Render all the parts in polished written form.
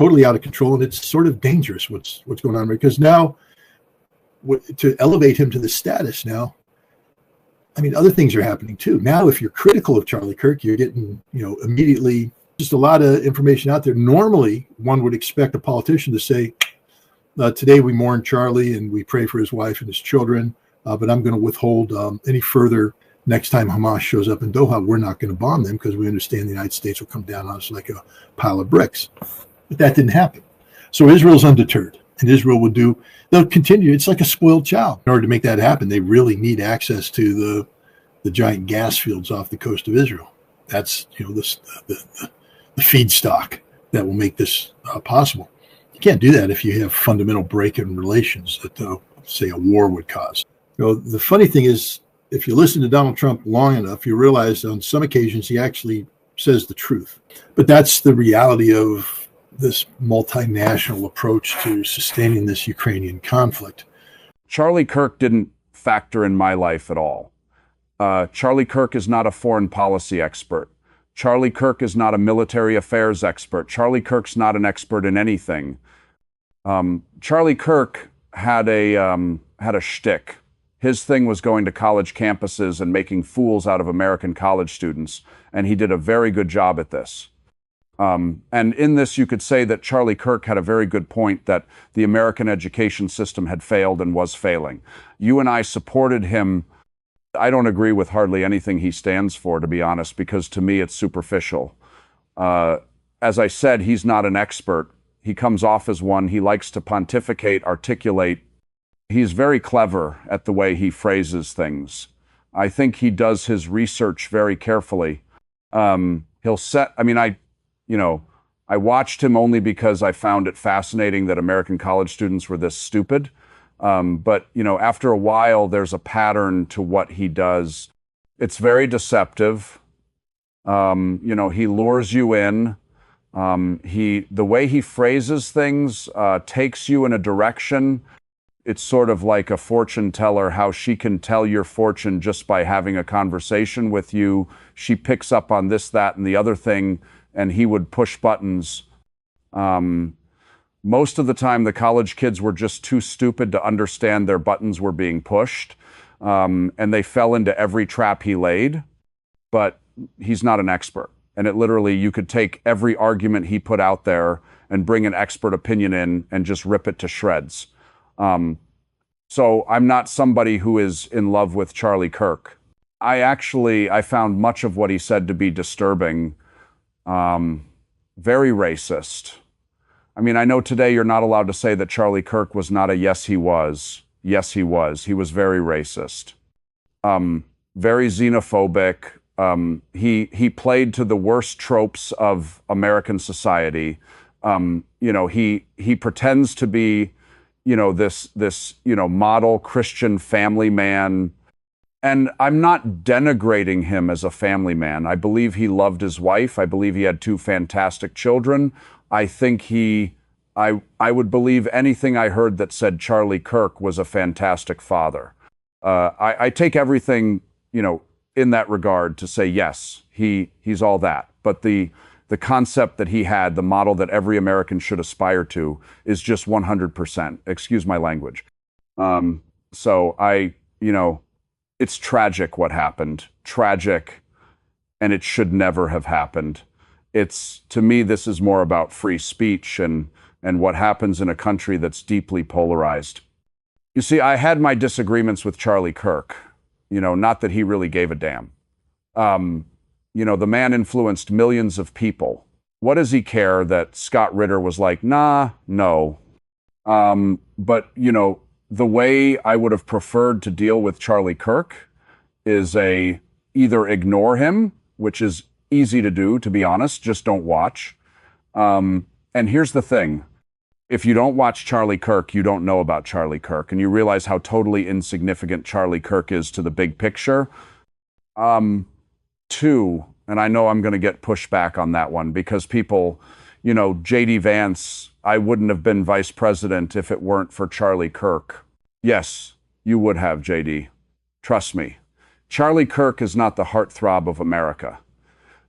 totally out of control, and it's sort of dangerous what's going on, because now to elevate him to the status now, I mean, other things are happening too. Now, if you're critical of Charlie Kirk, you're getting, immediately just a lot of information out there. Normally, one would expect a politician to say, today we mourn Charlie and we pray for his wife and his children, but I'm going to withhold any further. Next time Hamas shows up in Doha, we're not going to bomb them because we understand the United States will come down on us like a pile of bricks. But that didn't happen. So Israel's undeterred, and Israel they'll continue. It's like a spoiled child. In order to make that happen, they really need access to the giant gas fields off the coast of Israel. That's, the feedstock that will make this possible. You can't do that if you have fundamental break in relations that, say, a war would cause. The funny thing is, if you listen to Donald Trump long enough, you realize on some occasions he actually says the truth. But that's the reality of this multinational approach to sustaining this Ukrainian conflict. Charlie Kirk didn't factor in my life at all. Charlie Kirk is not a foreign policy expert. Charlie Kirk is not a military affairs expert. Charlie Kirk's not an expert in anything. Charlie Kirk had a shtick. His thing was going to college campuses and making fools out of American college students, and he did a very good job at this. And in this, you could say that Charlie Kirk had a very good point that the American education system had failed and was failing. You and I supported him. I don't agree with hardly anything he stands for, to be honest, because to me it's superficial. As I said, he's not an expert. He comes off as one. He likes to pontificate, articulate. He's very clever at the way he phrases things. I think he does his research very carefully. I watched him only because I found it fascinating that American college students were this stupid. But after a while, there's a pattern to what he does. It's very deceptive. He lures you in. The way he phrases things takes you in a direction. It's sort of like a fortune teller, how she can tell your fortune just by having a conversation with you. She picks up on this, that, and the other thing, and he would push buttons. Most of the time, the college kids were just too stupid to understand their buttons were being pushed, and they fell into every trap he laid. But he's not an expert. And it literally, you could take every argument he put out there and bring an expert opinion in and just rip it to shreds. So I'm not somebody who is in love with Charlie Kirk. I found much of what he said to be disturbing, very racist. I mean, I know today you're not allowed to say that Charlie Kirk was not a yes, he was. Yes, he was. He was very racist, very xenophobic. He played to the worst tropes of American society. He pretends to be, this model Christian family man. And I'm not denigrating him as a family man. I believe he loved his wife. I believe he had 2 fantastic children. I think I would believe anything I heard that said Charlie Kirk was a fantastic father. I take everything, in that regard to say, yes, he's all that. But the concept that he had, the model that every American should aspire to, is just 100%. Excuse my language. It's tragic what happened. Tragic, and it should never have happened. To me, this is more about free speech and what happens in a country that's deeply polarized. You see, I had my disagreements with Charlie Kirk. Not that he really gave a damn. The man influenced millions of people. What does he care that Scott Ritter was like, nah, no. But the way I would have preferred to deal with Charlie Kirk is either ignore him, which is easy to do, to be honest, just don't watch. And here's the thing. If you don't watch Charlie Kirk, you don't know about Charlie Kirk, and you realize how totally insignificant Charlie Kirk is to the big picture. 2, and I know I'm going to get pushback on that one because people, J.D. Vance, I wouldn't have been vice president if it weren't for Charlie Kirk. Yes, you would have, J.D. Trust me. Charlie Kirk is not the heartthrob of America.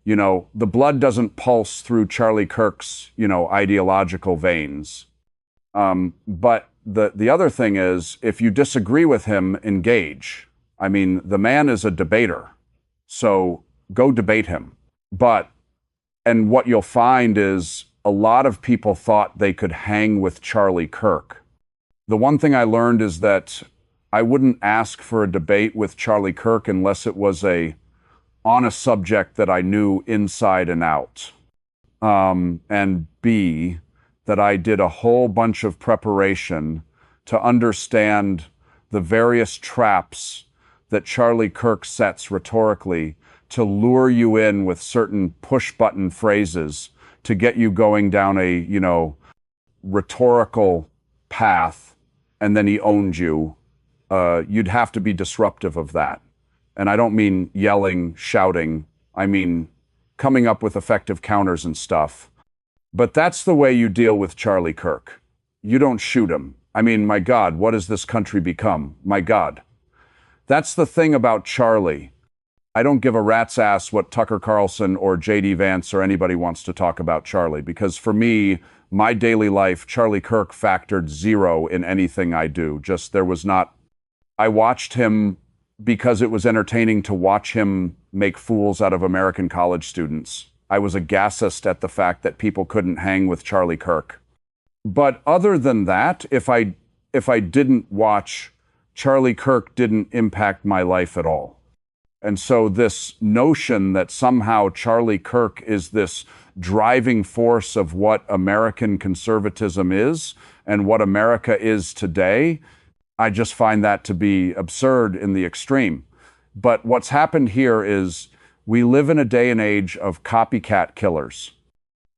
The blood doesn't pulse through Charlie Kirk's, ideological veins. But the other thing is, if you disagree with him, engage. I mean, the man is a debater, so go debate him. And what you'll find is a lot of people thought they could hang with Charlie Kirk. The one thing I learned is that I wouldn't ask for a debate with Charlie Kirk unless it was on a subject that I knew inside and out. And B, that I did a whole bunch of preparation to understand the various traps that Charlie Kirk sets rhetorically to lure you in with certain push-button phrases to get you going down a, rhetorical path, and then he owned you. You'd have to be disruptive of that. And I don't mean yelling, shouting. I mean coming up with effective counters and stuff. But that's the way you deal with Charlie Kirk. You don't shoot him. I mean, my God, what has this country become? My God. That's the thing about Charlie. I don't give a rat's ass what Tucker Carlson or J.D. Vance or anybody wants to talk about Charlie, because for me, my daily life, Charlie Kirk factored zero in anything I do. Just there was not. I watched him because it was entertaining to watch him make fools out of American college students. I was aghast at the fact that people couldn't hang with Charlie Kirk. But other than that, if I didn't watch, Charlie Kirk didn't impact my life at all. And so this notion that somehow Charlie Kirk is this driving force of what American conservatism is and what America is today, I just find that to be absurd in the extreme. But what's happened here is we live in a day and age of copycat killers.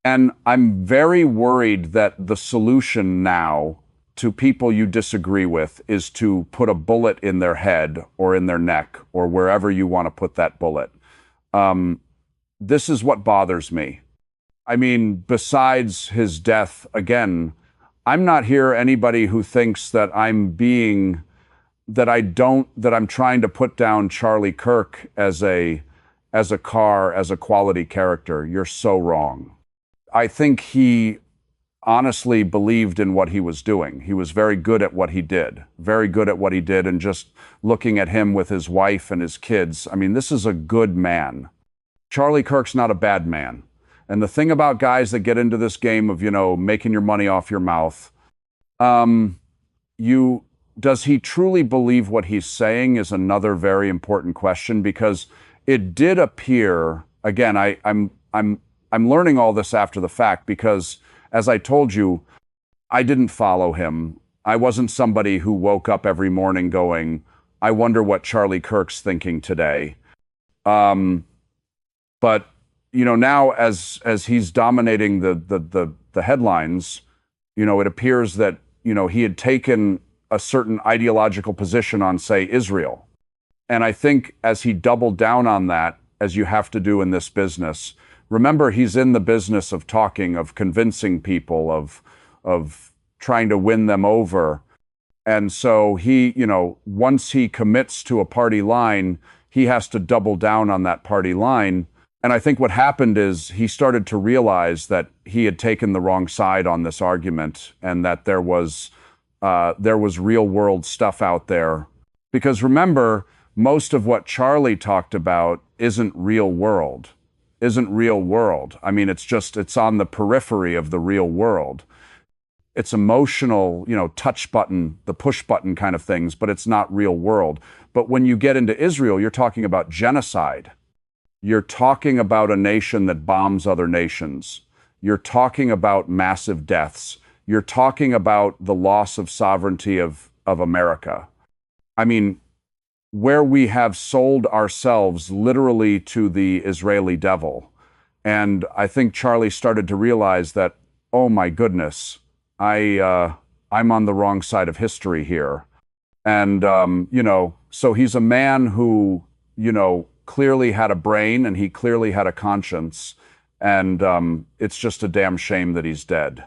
And I'm very worried that the solution now to people you disagree with is to put a bullet in their head or in their neck or wherever you want to put that bullet. This is what bothers me. I mean, besides his death, again, I'm not here anybody who thinks that I'm trying to put down Charlie Kirk as a quality character. You're so wrong. I think he honestly believed in what he was doing. He was very good at what he did, and just looking at him with his wife and his kids, I mean, this is a good man. Charlie Kirk's not a bad man. And the thing about guys that get into this game of, making your money off your mouth, does he truly believe what he's saying is another very important question, because it did appear, again, I'm learning all this after the fact, because as I told you, I didn't follow him. I wasn't somebody who woke up every morning going, I wonder what Charlie Kirk's thinking today. But now as he's dominating the headlines, it appears that he had taken a certain ideological position on, say, Israel. And I think as he doubled down on that, as you have to do in this business, remember, he's in the business of talking, of convincing people, of trying to win them over. And so he, once he commits to a party line, he has to double down on that party line. And I think what happened is he started to realize that he had taken the wrong side on this argument, and that there was real world stuff out there. Because remember, most of what Charlie talked about isn't real world. I mean, it's on the periphery of the real world. It's emotional, touch button, the push button kind of things, but it's not real world. But when you get into Israel, you're talking about genocide. You're talking about a nation that bombs other nations. You're talking about massive deaths. You're talking about the loss of sovereignty of America. I mean, where we have sold ourselves literally to the Israeli devil. And I think Charlie started to realize that, oh my goodness, I'm on the wrong side of history here. And, so he's a man who, clearly had a brain, and he clearly had a conscience. And it's just a damn shame that he's dead.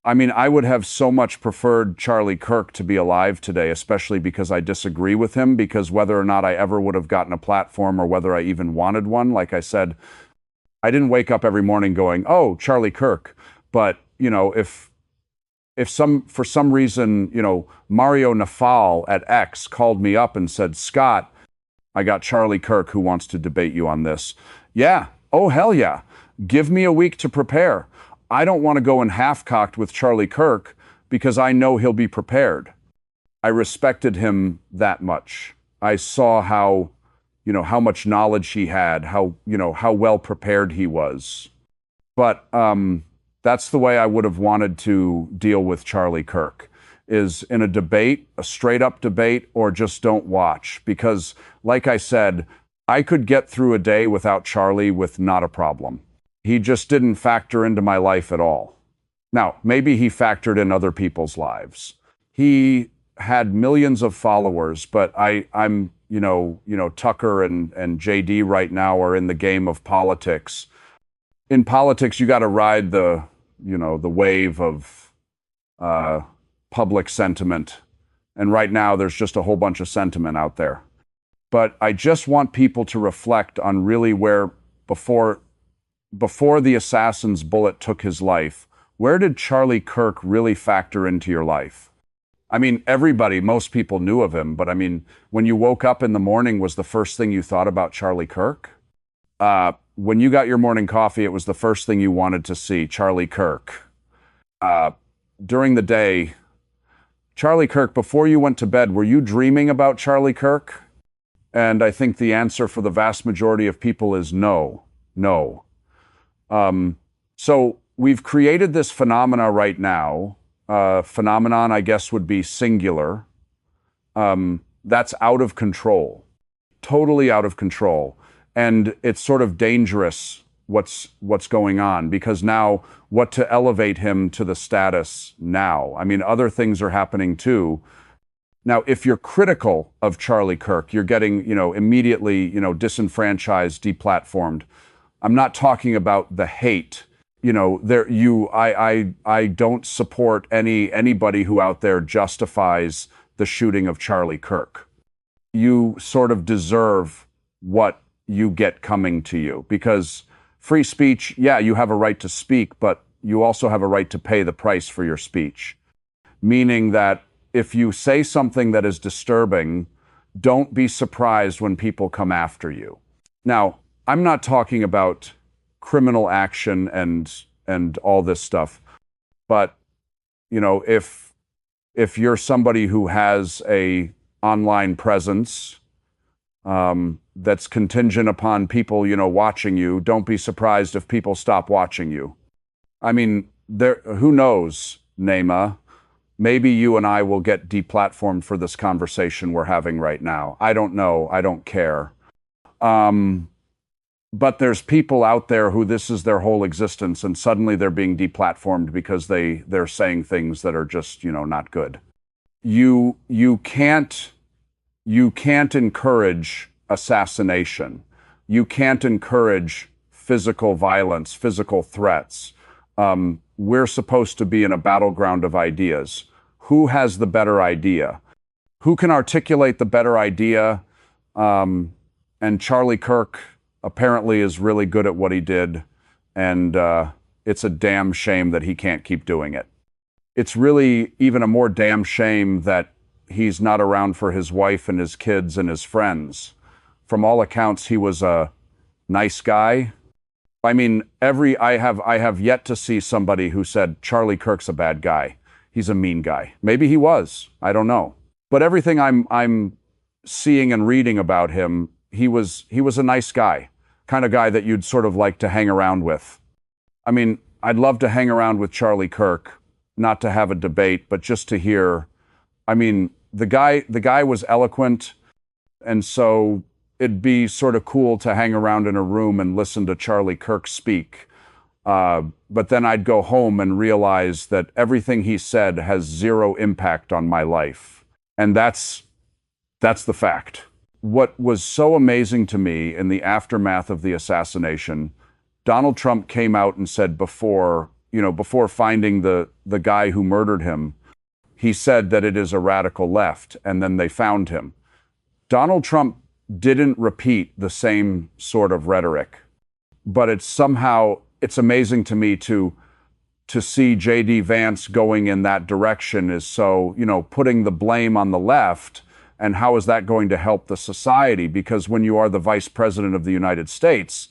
I mean, I would have so much preferred Charlie Kirk to be alive today, especially because I disagree with him, because whether or not I ever would have gotten a platform or whether I even wanted one, like I said, I didn't wake up every morning going, "Oh, Charlie Kirk." But, if for some reason, Mario Nafal at X called me up and said, "Scott, I got Charlie Kirk who wants to debate you on this." Yeah. Oh, hell yeah. Give me a week to prepare. I don't want to go in half-cocked with Charlie Kirk because I know he'll be prepared. I respected him that much. I saw how much knowledge he had, how well prepared he was. But that's the way I would have wanted to deal with Charlie Kirk, is in a debate, a straight up debate, or just don't watch. Because, like I said, I could get through a day without Charlie with not a problem. He just didn't factor into my life at all. Now, maybe he factored in other people's lives. He had millions of followers, but I'm Tucker and JD right now are in the game of politics. In politics, you got to ride the wave of public sentiment. And right now, there's just a whole bunch of sentiment out there. But I just want people to reflect on really where, before the assassin's bullet took his life, where did Charlie Kirk really factor into your life? I mean, most people knew of him, but I mean, when you woke up in the morning, was the first thing you thought about Charlie Kirk? When you got your morning coffee, it was the first thing you wanted to see, Charlie Kirk. During the day, Charlie Kirk, before you went to bed, were you dreaming about Charlie Kirk? And I think the answer for the vast majority of people is no. No. So we've created this phenomena right now. Phenomenon, I guess, would be singular. That's out of control, totally out of control. And it's sort of dangerous what's going on, because now what to elevate him to the status now? I mean, other things are happening too. Now, if you're critical of Charlie Kirk, you're getting, immediately, disenfranchised, deplatformed. I'm not talking about the hate. I don't support anybody who out there justifies the shooting of Charlie Kirk. You sort of deserve what you get coming to you, because free speech, yeah, you have a right to speak, but you also have a right to pay the price for your speech. Meaning that if you say something that is disturbing, don't be surprised when people come after you. Now, I'm not talking about criminal action and all this stuff, but if you're somebody who has a online presence that's contingent upon people watching you, don't be surprised if people stop watching you. I mean, who knows, Nema? Maybe you and I will get deplatformed for this conversation we're having right now. I don't know. I don't care. But there's people out there who this is their whole existence, and suddenly they're being deplatformed because they're saying things that are just, not good. You can't encourage assassination. You can't encourage physical violence, physical threats. We're supposed to be in a battleground of ideas. Who has the better idea? Who can articulate the better idea? And Charlie Kirk apparently is really good at what he did, and it's a damn shame that he can't keep doing it. It's really even a more damn shame that he's not around for his wife and his kids and his friends. From all accounts, he was a nice guy. I mean, I have yet to see somebody who said Charlie Kirk's a bad guy. He's a mean guy. Maybe he was. I don't know. But everything I'm seeing and reading about him, he was a nice guy, kind of guy that you'd sort of like to hang around with. I mean, I'd love to hang around with Charlie Kirk, not to have a debate, but just to hear. I mean, the guy was eloquent, and so it'd be sort of cool to hang around in a room and listen to Charlie Kirk speak. But then I'd go home and realize that everything he said has zero impact on my life. And that's the fact. What was so amazing to me in the aftermath of the assassination, Donald Trump came out and said before finding the guy who murdered him, he said that it is a radical left, and then they found him. Donald Trump didn't repeat the same sort of rhetoric. but it's amazing to me to see J.D. Vance going in that direction is so, putting the blame on the left. And how is that going to help the society? Because when you are the vice president of the United States,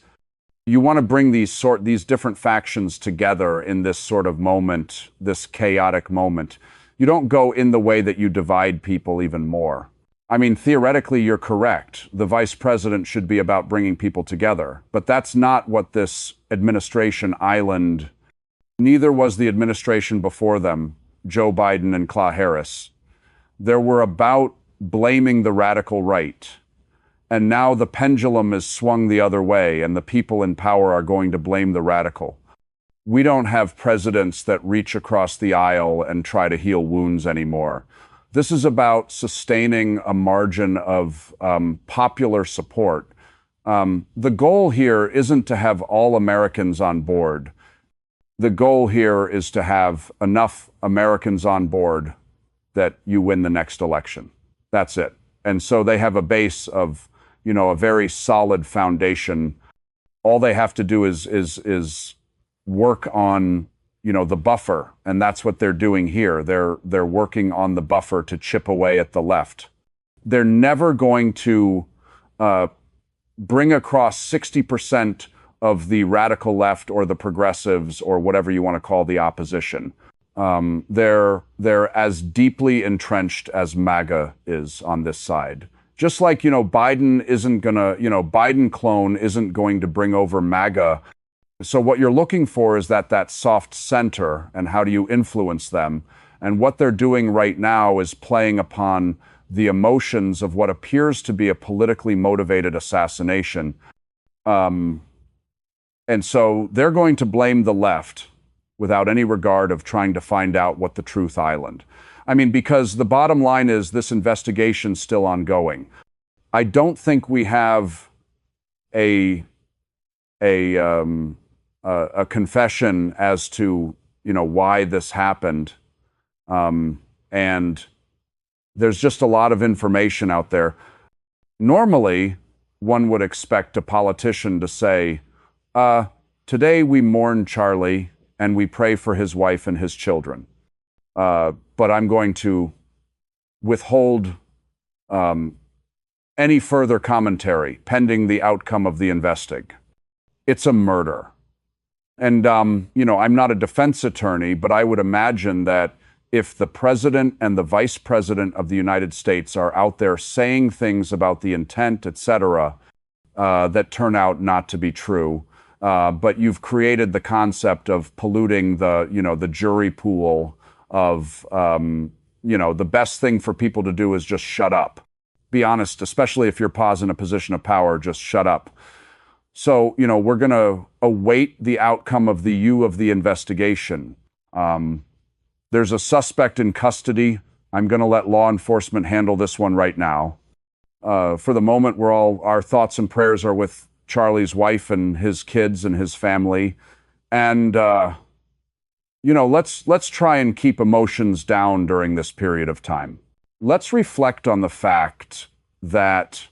you want to bring these different factions together in this sort of moment, this chaotic moment. You don't go in the way that you divide people even more. I mean, theoretically, you're correct. The vice president should be about bringing people together. But that's not what this administration island. Neither was the administration before them, Joe Biden and Kamala Harris. They were about blaming the radical right. And now the pendulum is swung the other way, and the people in power are going to blame the radical. We don't have presidents that reach across the aisle and try to heal wounds anymore. This is about sustaining a margin of popular support. The goal here isn't to have all Americans on board. The goal here is to have enough Americans on board that you win the next election. That's it. And so they have a base of, a very solid foundation. All they have to do is work on, the buffer. And that's what they're doing here. They're working on the buffer to chip away at the left. They're never going to bring across 60% of the radical left or the progressives or whatever you want to call the opposition. They're as deeply entrenched as MAGA is on this side. Just like, Biden isn't gonna, Biden clone isn't going to bring over MAGA. So what you're looking for is that soft center, and how do you influence them? And what they're doing right now is playing upon the emotions of what appears to be a politically motivated assassination. And so they're going to blame the left without any regard of trying to find out what the truth island. I mean, because the bottom line is this investigation's still ongoing. I don't think we have a confession as to, why this happened. And there's just a lot of information out there. Normally, one would expect a politician to say, today we mourn Charlie and we pray for his wife and his children. But I'm going to withhold any further commentary pending the outcome of the investigation. It's a murder. And, I'm not a defense attorney, but I would imagine that if the president and the vice president of the United States are out there saying things about the intent, etc., that turn out not to be true, but you've created the concept of polluting the jury pool of, the best thing for people to do is just shut up. Be honest, especially if you're in a position of power, just shut up. So, we're going to await the outcome of the investigation. There's a suspect in custody. I'm going to let law enforcement handle this one right now. For the moment, our thoughts and prayers are with Charlie's wife and his kids and his family. And, let's try and keep emotions down during this period of time. Let's reflect on the fact that,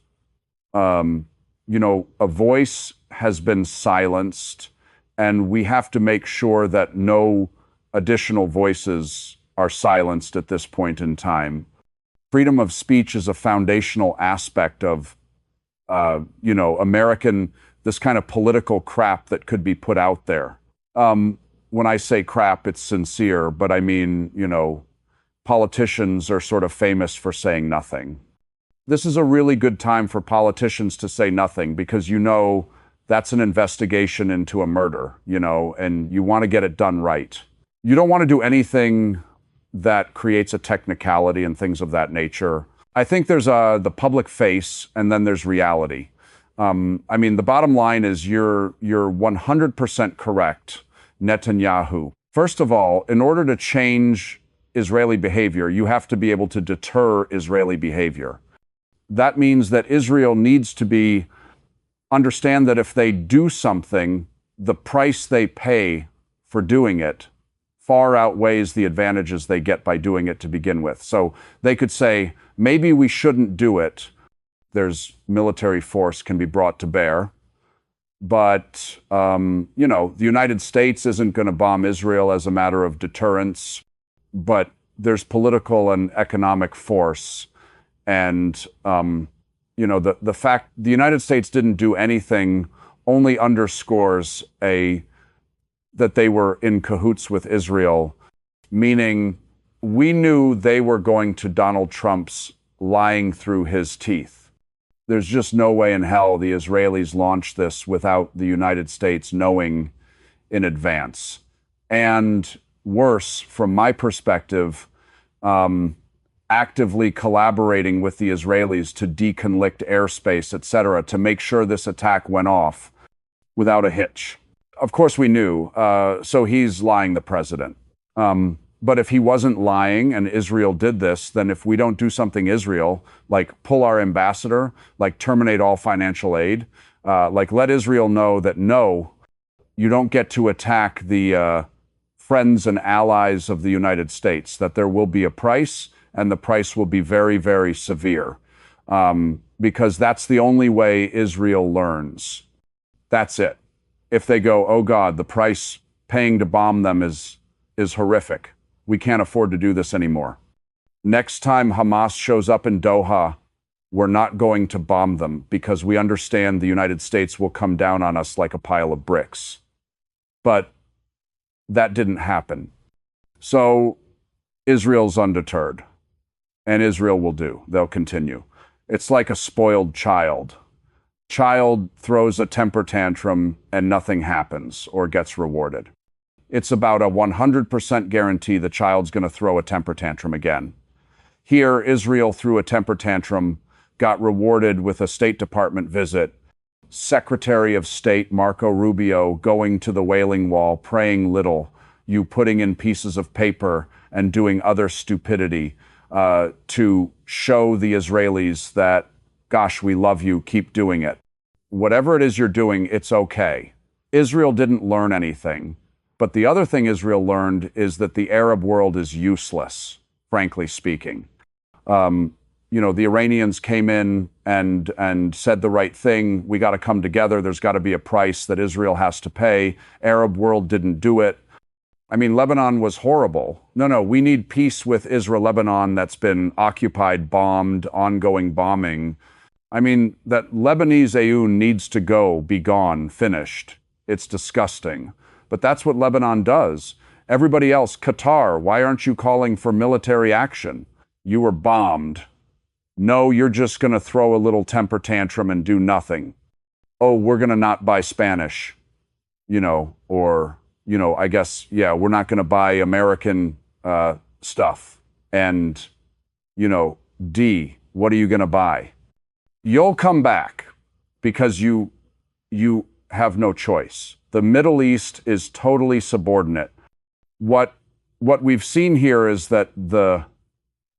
a voice has been silenced, and we have to make sure that no additional voices are silenced at this point in time. Freedom of speech is a foundational aspect of, this kind of political crap that could be put out there. When I say crap, it's sincere, but I mean, politicians are sort of famous for saying nothing. This is a really good time for politicians to say nothing because that's an investigation into a murder, and you want to get it done right. You don't want to do anything that creates a technicality and things of that nature. I think there's the public face and then there's reality. The bottom line is you're 100% correct, Netanyahu. First of all, in order to change Israeli behavior, you have to be able to deter Israeli behavior. That means that Israel needs to understand that if they do something, the price they pay for doing it far outweighs the advantages they get by doing it to begin with. So they could say, maybe we shouldn't do it. There's military force can be brought to bear. But, the United States isn't going to bomb Israel as a matter of deterrence, but there's political and economic force. And, the fact the United States didn't do anything only underscores that they were in cahoots with Israel, meaning we knew they were going to Donald Trump's lying through his teeth. There's just no way in hell the Israelis launched this without the United States knowing in advance. And worse, from my perspective, actively collaborating with the Israelis to deconflict airspace, etc., to make sure this attack went off without a hitch. Of course we knew, so he's lying, the president. But if he wasn't lying and Israel did this, then if we don't do something Israel, like pull our ambassador, like terminate all financial aid, like let Israel know that no, you don't get to attack the friends and allies of the United States, that there will be a price, and the price will be very, very severe, because that's the only way Israel learns. That's it. If they go, oh God, the price paying to bomb them is horrific. We can't afford to do this anymore. Next time Hamas shows up in Doha, we're not going to bomb them because we understand the United States will come down on us like a pile of bricks. But that didn't happen. So Israel's undeterred. And Israel will do. They'll continue. It's like a spoiled child. Child throws a temper tantrum and nothing happens or gets rewarded. It's about a 100% guarantee the child's going to throw a temper tantrum again. Here, Israel threw a temper tantrum, got rewarded with a State Department visit, Secretary of State Marco Rubio going to the Wailing Wall, praying little, you putting in pieces of paper and doing other stupidity to show the Israelis that, gosh, we love you, keep doing it. Whatever it is you're doing, it's okay. Israel didn't learn anything. But the other thing Israel learned is that the Arab world is useless, frankly speaking. The Iranians came in and said the right thing. We got to come together. There's got to be a price that Israel has to pay. Arab world didn't do it. I mean, Lebanon was horrible. No, we need peace with Israel, Lebanon that's been occupied, bombed, ongoing bombing. I mean, that Lebanese Aoun needs to go, be gone, finished. It's disgusting. But that's what Lebanon does. Everybody else, Qatar, why aren't you calling for military action? You were bombed. No, you're just going to throw a little temper tantrum and do nothing. Oh, we're going to not buy Spanish, I guess, we're not going to buy American stuff. And, D, what are you going to buy? You'll come back because you have no choice. The Middle East is totally subordinate. What we've seen here is that the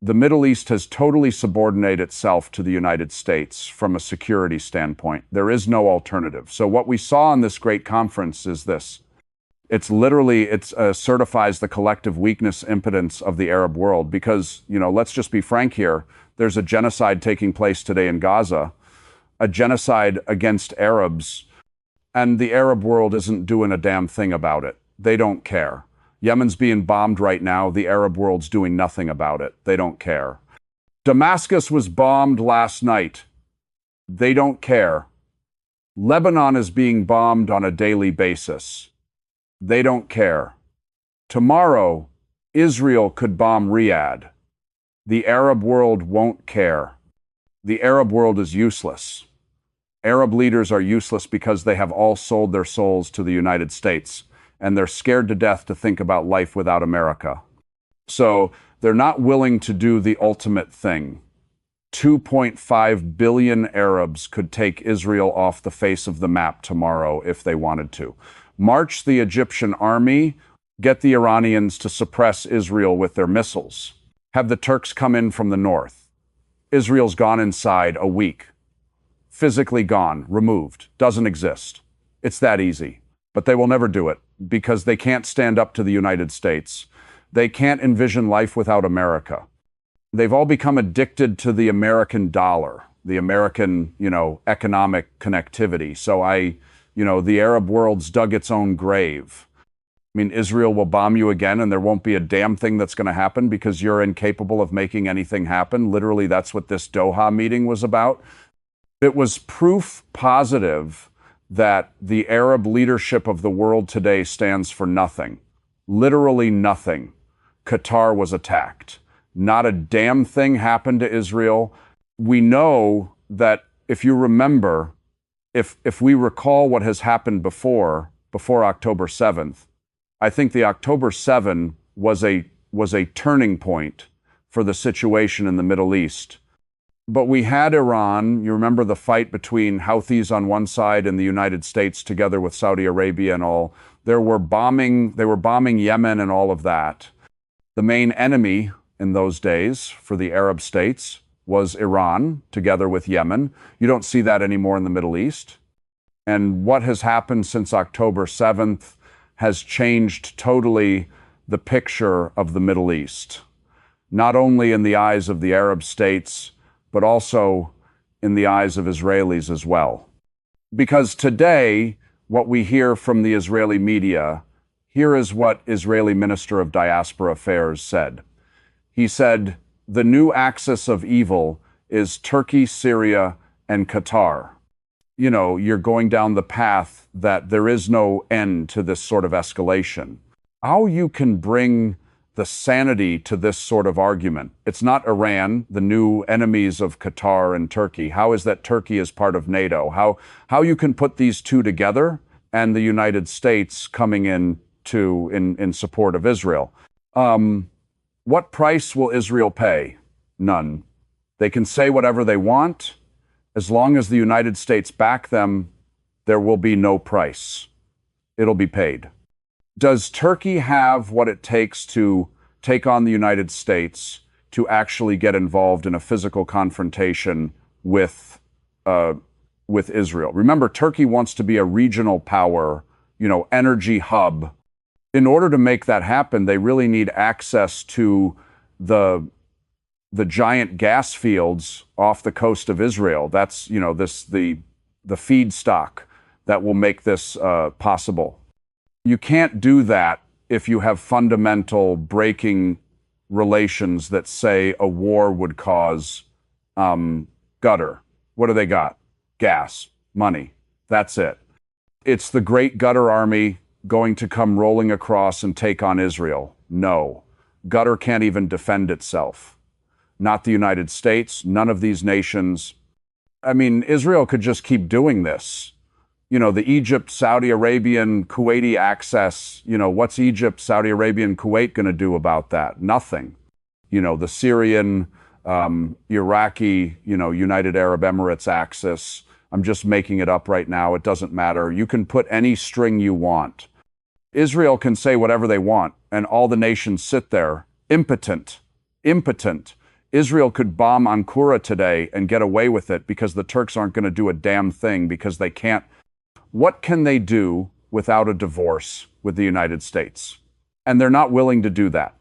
Middle East has totally subordinated itself to the United States from a security standpoint. There is no alternative. So what we saw in this great conference is this. It certifies the collective weakness, impotence of the Arab world because, let's just be frank here. There's a genocide taking place today in Gaza, a genocide against Arabs. And the Arab world isn't doing a damn thing about it. They don't care. Yemen's being bombed right now. The Arab world's doing nothing about it. They don't care. Damascus was bombed last night. They don't care. Lebanon is being bombed on a daily basis. They don't care. Tomorrow, Israel could bomb Riyadh. The Arab world won't care. The Arab world is useless. Arab leaders are useless because they have all sold their souls to the United States, and they're scared to death to think about life without America. So they're not willing to do the ultimate thing. 2.5 billion Arabs could take Israel off the face of the map tomorrow if they wanted to. March the Egyptian army, get the Iranians to suppress Israel with their missiles. Have the Turks come in from the north. Israel's gone inside a week. Physically gone, removed, doesn't exist. It's that easy. But they will never do it because they can't stand up to the United States. They can't envision life without America. They've all become addicted to the American dollar, the American, economic connectivity. So The Arab world's dug its own grave. I mean, Israel will bomb you again and there won't be a damn thing that's going to happen because you're incapable of making anything happen. Literally, that's what this Doha meeting was about. It was proof positive that the Arab leadership of the world today stands for nothing. Literally nothing. Qatar was attacked. Not a damn thing happened to Israel. We know that if you remember, if we recall what has happened before October 7th, I think the October 7 was a turning point for the situation in the Middle East. But we had Iran. You remember the fight between Houthis on one side and the United States together with Saudi Arabia and all. They were bombing Yemen and all of that. The main enemy in those days for the Arab states was Iran together with Yemen. You don't see that anymore in the Middle East. And what has happened since October 7th has changed totally the picture of the Middle East, not only in the eyes of the Arab states, but also in the eyes of Israelis as well. Because today, what we hear from the Israeli media, here is what Israeli Minister of Diaspora Affairs said. He said, the new axis of evil is Turkey, Syria, and Qatar. You're going down the path that there is no end to this sort of escalation. How you can bring the sanity to this sort of argument? It's not Iran, the new enemies of Qatar and Turkey. How is that Turkey is part of NATO? How you can put these two together and the United States coming in support of Israel? What price will Israel pay? None. They can say whatever they want. As long as the United States back them, there will be no price. It'll be paid. Does Turkey have what it takes to take on the United States to actually get involved in a physical confrontation with Israel? Remember, Turkey wants to be a regional power, energy hub. In order to make that happen, they really need access to the giant gas fields off the coast of Israel. That's, the feedstock that will make this possible. You can't do that if you have fundamental breaking relations that say a war would cause gutter. What do they got? Gas, money. That's it. It's the great gutter army going to come rolling across and take on Israel. No. Gutter can't even defend itself. Not the United States, none of these nations. I mean, Israel could just keep doing this. The Egypt, Saudi Arabian, Kuwaiti access, what's Egypt, Saudi Arabian, Kuwait going to do about that? Nothing. The Syrian, Iraqi, United Arab Emirates axis. I'm just making it up right now. It doesn't matter. You can put any string you want. Israel can say whatever they want, and all the nations sit there, impotent. Israel could bomb Ankara today and get away with it because the Turks aren't going to do a damn thing because they can't. What can they do without a divorce with the United States? And they're not willing to do that.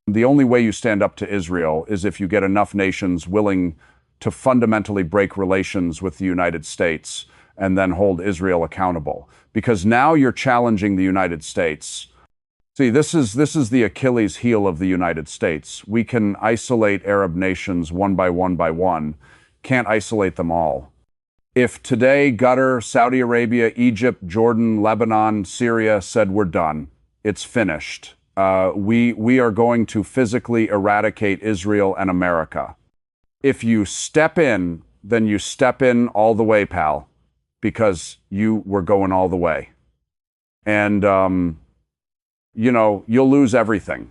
The only way you stand up to Israel is if you get enough nations willing to fundamentally break relations with the United States and then hold Israel accountable. Because now you're challenging the United States. See, this is the Achilles heel of the United States. We can isolate Arab nations one by one, can't isolate them all. If today Qatar, Saudi Arabia, Egypt, Jordan, Lebanon, Syria said we're done, it's finished. We are going to physically eradicate Israel and America. If you step in, then you step in all the way, pal, because you were going all the way. And, you'll lose everything.